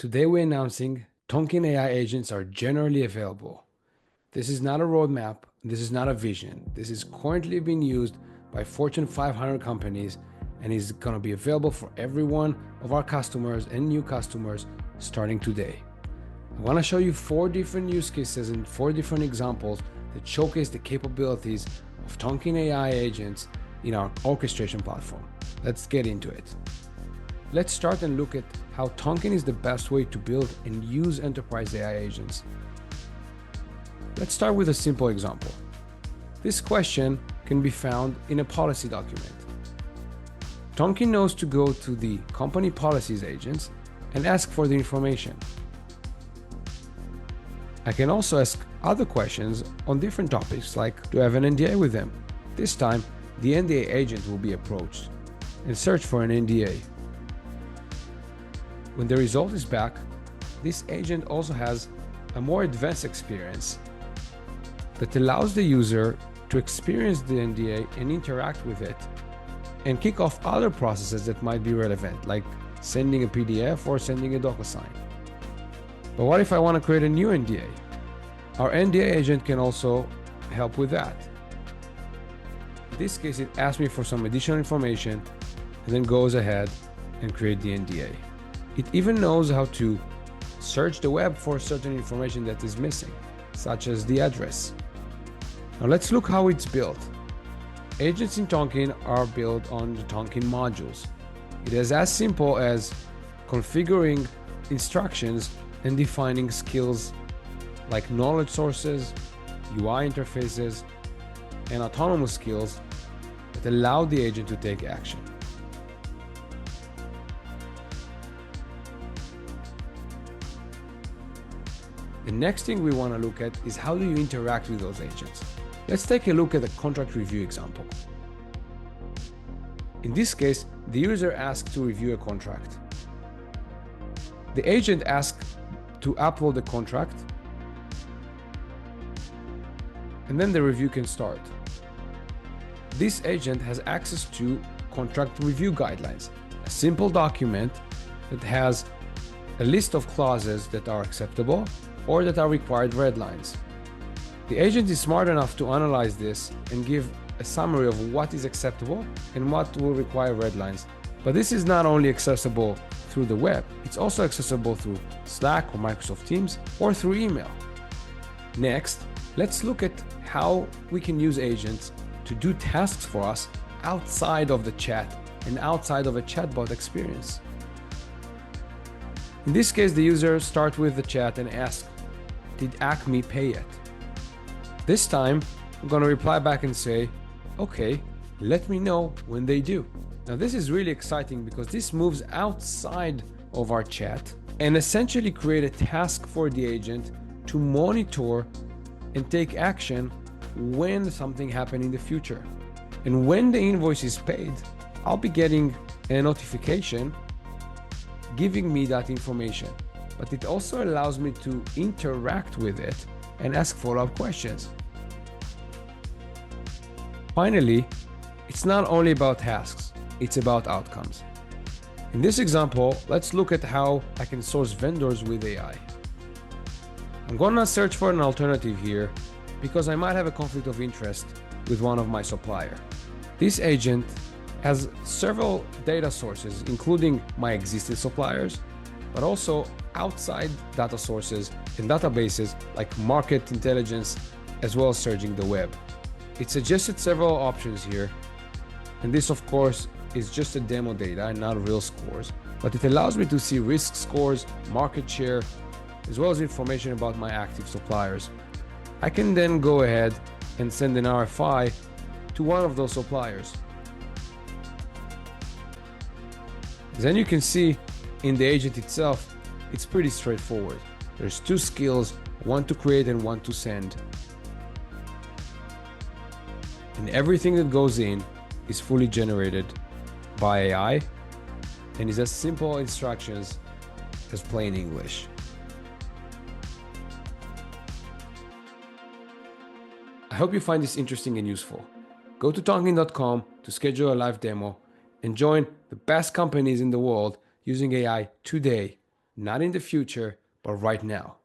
Today we're announcing Tonkean AI agents are generally available. This is not a roadmap, this is not a vision. This is currently being used by Fortune 500 companies and is going to be available for every one of our customers and new customers starting today. I want to show you 4 different use cases and 4 different examples that showcase the capabilities of Tonkean AI agents in our orchestration platform. Let's get into it. Let's start and look at how Tonkean is the best way to build and use enterprise AI agents. Let's start with a simple example. This question can be found in a policy document. Tonkean knows to go to the company policies agents and ask for the information. I can also ask other questions on different topics, like do I have an NDA with them? This time, the NDA agent will be approached and search for an NDA. When the result is back, this agent also has a more advanced experience that allows the user to experience the NDA and interact with it and kick off other processes that might be relevant, like sending a PDF or sending a DocuSign. But what if I want to create a new NDA? Our NDA agent can also help with that. In this case, it asks me for some additional information and then goes ahead and create the NDA. It even knows how to search the web for certain information that is missing, such as the address. Now let's look how it's built. Agents in Tonkean are built on the Tonkean modules. It is as simple as configuring instructions and defining skills like knowledge sources, UI interfaces, and autonomous skills that allow the agent to take action. The next thing we want to look at is how do you interact with those agents. Let's take a look at the contract review example. In this case, the user asks to review a contract. The agent asks to upload the contract, and then the review can start. This agent has access to contract review guidelines, a simple document that has a list of clauses that are acceptable or that are required red lines. The agent is smart enough to analyze this and give a summary of what is acceptable and what will require red lines. But this is not only accessible through the web, it's also accessible through Slack or Microsoft Teams or through email. Next, let's look at how we can use agents to do tasks for us outside of the chat and outside of a chatbot experience. In this case, the user starts with the chat and asks, did Acme pay yet? This time, I'm going to reply back and say, okay, let me know when they do. Now this is really exciting because this moves outside of our chat and essentially create a task for the agent to monitor and take action when something happens in the future. And when the invoice is paid, I'll be getting a notification giving me that information. But it also allows me to interact with it and ask follow-up questions. Finally, it's not only about tasks, it's about outcomes. In this example, let's look at how I can source vendors with AI. I'm gonna search for an alternative here because I might have a conflict of interest with one of my suppliers. This agent has several data sources, including my existing suppliers, but also outside data sources and databases like market intelligence, as well as searching the web. It suggested several options here, and this of course is just a demo data and not real scores, but it allows me to see risk scores, market share, as well as information about my active suppliers. I can then go ahead and send an RFI to one of those suppliers. Then you can see in the agent itself, it's pretty straightforward. There's 2 skills, one to create and one to send. And everything that goes in is fully generated by AI and is as simple instructions as plain English. I hope you find this interesting and useful. Go to tonkean.com to schedule a live demo and join the best companies in the world using AI today, not in the future, but right now.